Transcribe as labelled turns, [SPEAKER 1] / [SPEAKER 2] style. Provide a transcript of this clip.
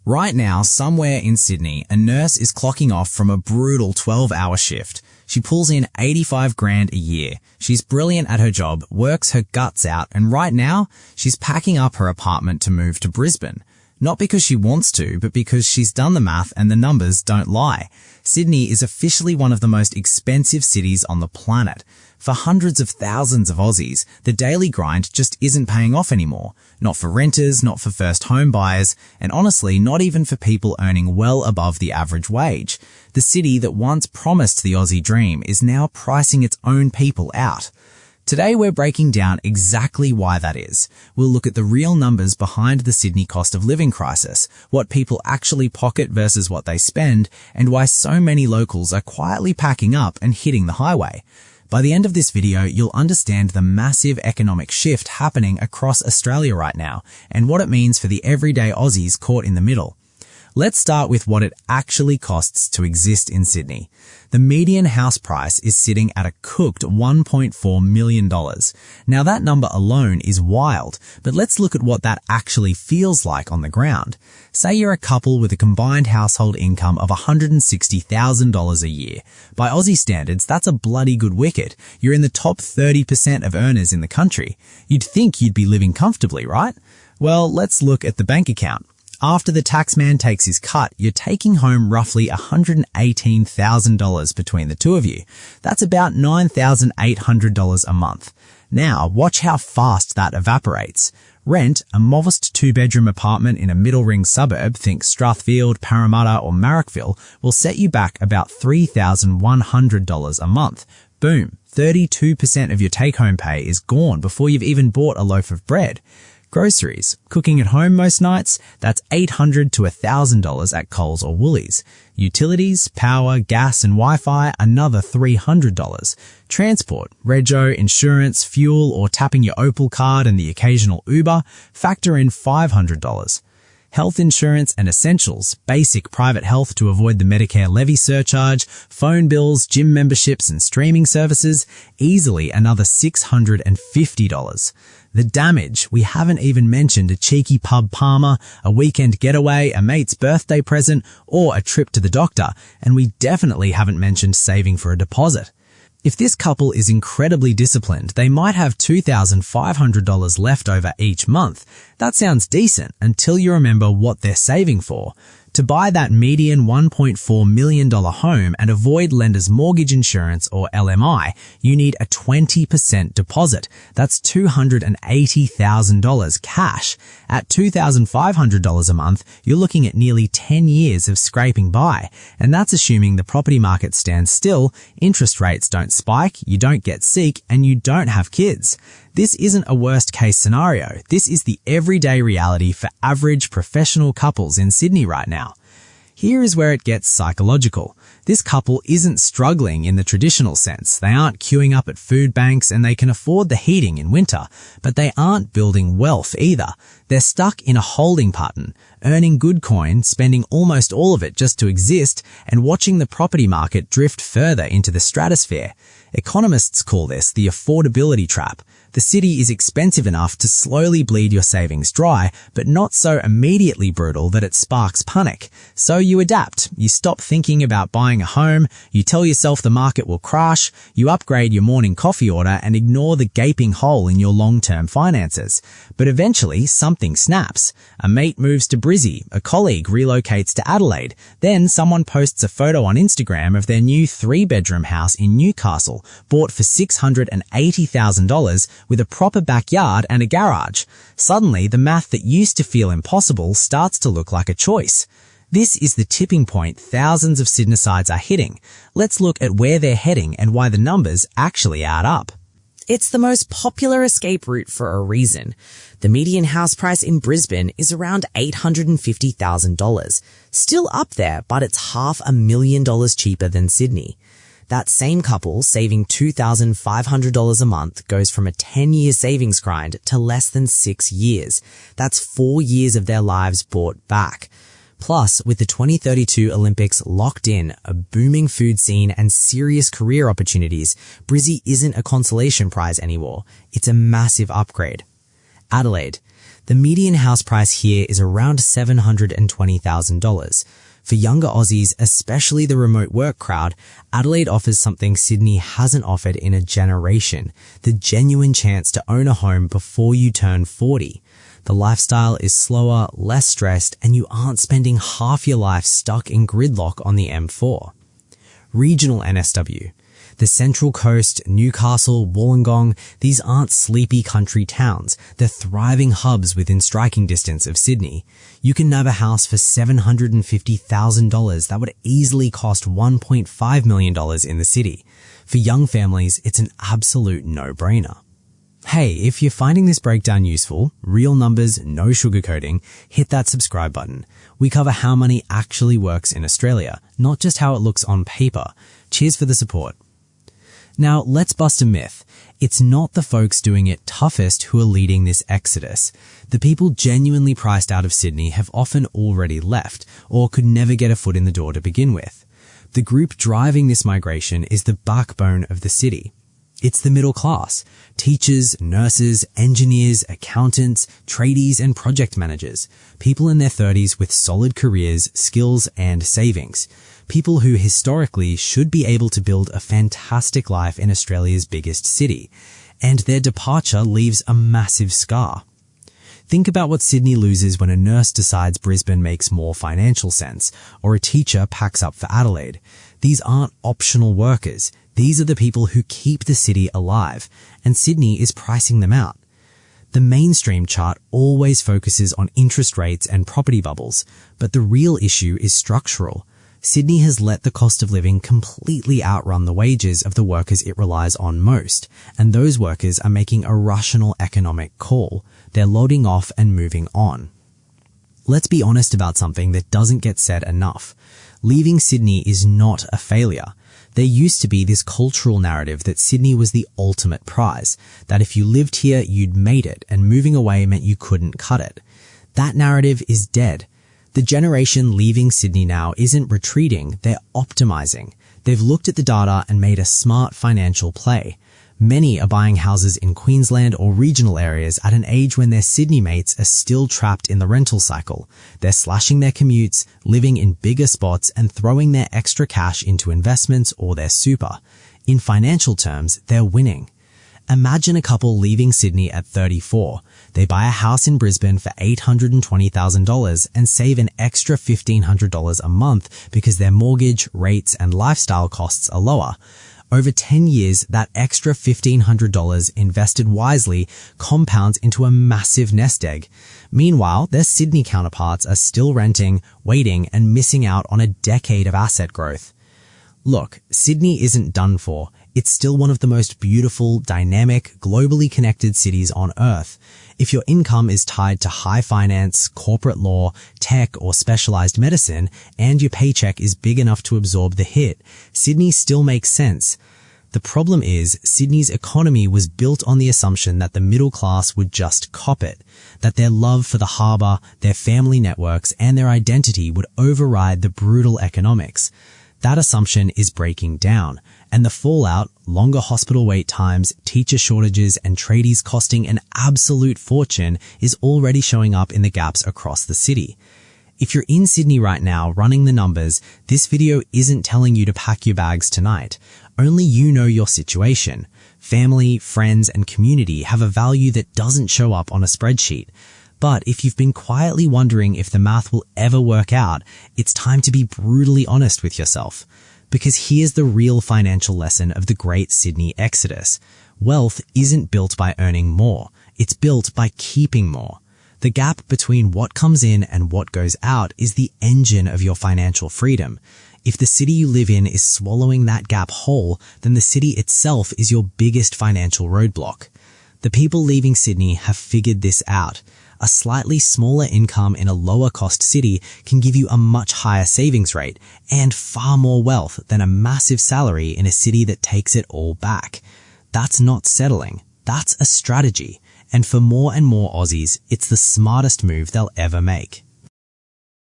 [SPEAKER 1] Right now, somewhere in Sydney, a nurse is clocking off from a brutal 12-hour shift. She pulls in 85 grand a year. She's brilliant at her job, works her guts out, and right now, she's packing up her apartment to move to Brisbane. Not because she wants to, but because she's done the math and the numbers don't lie. Sydney is officially one of the most expensive cities on the planet. For hundreds of thousands of Aussies, the daily grind just isn't paying off anymore. Not for renters, not for first home buyers, and honestly, not even for people earning well above the average wage. The city that once promised the Aussie Dream is now pricing its own people out. Today we're breaking down exactly why that is. We'll look at the real numbers behind the Sydney cost of living crisis, what people actually pocket versus what they spend, and why so many locals are quietly packing up and hitting the highway. By the end of this video, you'll understand the massive economic shift happening across Australia right now, and what it means for the everyday Aussies caught in the middle. Let's start with what it actually costs to exist in Sydney. The median house price is sitting at a cooked $1.4 million. Now that number alone is wild, but let's look at what that actually feels like on the ground. Say you're a couple with a combined household income of $160,000 a year. By Aussie standards, that's a bloody good wicket. You're in the top 30% of earners in the country. You'd think you'd be living comfortably, right? Well, let's look at the bank account. After the taxman takes his cut, you're taking home roughly $118,000 between the two of you. That's about $9,800 a month. Now, watch how fast that evaporates. Rent, a modest two-bedroom apartment in a middle-ring suburb, think Strathfield, Parramatta or Marrickville, will set you back about $3,100 a month. Boom, 32% of your take-home pay is gone before you've even bought a loaf of bread. Groceries, cooking at home most nights, that's $800 to $1,000 at Coles or Woolies. Utilities, power, gas and Wi-Fi, another $300. Transport, rego, insurance, fuel or tapping your Opal card and the occasional Uber, factor in $500. Health insurance and essentials, basic private health to avoid the Medicare levy surcharge, phone bills, gym memberships and streaming services, easily another $650. The damage, we haven't even mentioned a cheeky pub parma, a weekend getaway, a mate's birthday present, or a trip to the doctor, and we definitely haven't mentioned saving for a deposit. If this couple is incredibly disciplined, they might have $2,500 left over each month. That sounds decent until you remember what they're saving for. To buy that median $1.4 million home and avoid lender's mortgage insurance or LMI, you need a 20% deposit. That's $280,000 cash. At $2,500 a month, you're looking at nearly 10 years of scraping by. And that's assuming the property market stands still, interest rates don't spike, you don't get sick, and you don't have kids. This isn't a worst-case scenario. This is the everyday reality for average professional couples in Sydney right now. Here is where it gets psychological. This couple isn't struggling in the traditional sense. They aren't queuing up at food banks and they can afford the heating in winter, but they aren't building wealth either. They're stuck in a holding pattern, earning good coin, spending almost all of it just to exist, and watching the property market drift further into the stratosphere. Economists call this the affordability trap. The city is expensive enough to slowly bleed your savings dry, but not so immediately brutal that it sparks panic. So you adapt. You stop thinking about buying a home, you tell yourself the market will crash, you upgrade your morning coffee order and ignore the gaping hole in your long-term finances. But eventually, something snaps. A mate moves to Brizzy, a colleague relocates to Adelaide, then someone posts a photo on Instagram of their new 3-bedroom house in Newcastle, bought for $680,000 with a proper backyard and a garage. Suddenly, the math that used to feel impossible starts to look like a choice. This is the tipping point thousands of Sydneysides are hitting. Let's look at where they're heading and why the numbers actually add up.
[SPEAKER 2] It's the most popular escape route for a reason. The median house price in Brisbane is around $850,000. Still up there, but it's $500,000 cheaper than Sydney. That same couple saving $2,500 a month goes from a 10-year savings grind to less than 6 years. That's 4 years of their lives bought back. Plus, with the 2032 Olympics locked in, a booming food scene and serious career opportunities, Brizzy isn't a consolation prize anymore. It's a massive upgrade. Adelaide. The median house price here is around $720,000. For younger Aussies, especially the remote work crowd, Adelaide offers something Sydney hasn't offered in a generation, the genuine chance to own a home before you turn 40. The lifestyle is slower, less stressed, and you aren't spending half your life stuck in gridlock on the M4. Regional NSW. The Central Coast, Newcastle, Wollongong, these aren't sleepy country towns. They're thriving hubs within striking distance of Sydney. You can nab a house for $750,000 that would easily cost $1.5 million in the city. For young families, it's an absolute no-brainer. Hey, if you're finding this breakdown useful, real numbers, no sugarcoating, hit that subscribe button. We cover how money actually works in Australia, not just how it looks on paper. Cheers for the support. Now, let's bust a myth. It's not the folks doing it toughest who are leading this exodus. The people genuinely priced out of Sydney have often already left, or could never get a foot in the door to begin with. The group driving this migration is the backbone of the city. It's the middle class. Teachers, nurses, engineers, accountants, tradies, and project managers. People in their 30s with solid careers, skills, and savings. People who historically should be able to build a fantastic life in Australia's biggest city. And their departure leaves a massive scar. Think about what Sydney loses when a nurse decides Brisbane makes more financial sense, or a teacher packs up for Adelaide. These aren't optional workers. These are the people who keep the city alive, and Sydney is pricing them out. The mainstream chart always focuses on interest rates and property bubbles, but the real issue is structural. Sydney has let the cost of living completely outrun the wages of the workers it relies on most, and those workers are making a rational economic call. They're loading off and moving on. Let's be honest about something that doesn't get said enough. Leaving Sydney is not a failure. There used to be this cultural narrative that Sydney was the ultimate prize, that if you lived here, you'd made it, and moving away meant you couldn't cut it. That narrative is dead. The generation leaving Sydney now isn't retreating, they're optimizing. They've looked at the data and made a smart financial play. Many are buying houses in Queensland or regional areas at an age when their Sydney mates are still trapped in the rental cycle. They're slashing their commutes, living in bigger spots, and throwing their extra cash into investments or their super. In financial terms, they're winning. Imagine a couple leaving Sydney at 34. They buy a house in Brisbane for $820,000 and save an extra $1,500 a month because their mortgage, rates, and lifestyle costs are lower. Over 10 years, that extra $1,500 invested wisely compounds into a massive nest egg. Meanwhile, their Sydney counterparts are still renting, waiting, and missing out on a decade of asset growth. Look, Sydney isn't done for. It's still one of the most beautiful, dynamic, globally connected cities on Earth. If your income is tied to high finance, corporate law, tech, or specialized medicine, and your paycheck is big enough to absorb the hit, Sydney still makes sense. The problem is, Sydney's economy was built on the assumption that the middle class would just cop it, that their love for the harbour, their family networks, and their identity would override the brutal economics. That assumption is breaking down, and the fallout, longer hospital wait times, teacher shortages, and tradies costing an absolute fortune is already showing up in the gaps across the city. If you're in Sydney right now running the numbers, this video isn't telling you to pack your bags tonight. Only you know your situation. Family, friends, and community have a value that doesn't show up on a spreadsheet. But if you've been quietly wondering if the math will ever work out, it's time to be brutally honest with yourself. Because here's the real financial lesson of the great Sydney exodus. Wealth isn't built by earning more. It's built by keeping more. The gap between what comes in and what goes out is the engine of your financial freedom. If the city you live in is swallowing that gap whole, then the city itself is your biggest financial roadblock. The people leaving Sydney have figured this out. A slightly smaller income in a lower cost city can give you a much higher savings rate and far more wealth than a massive salary in a city that takes it all back. That's not settling. That's a strategy. And for more and more Aussies, it's the smartest move they'll ever make.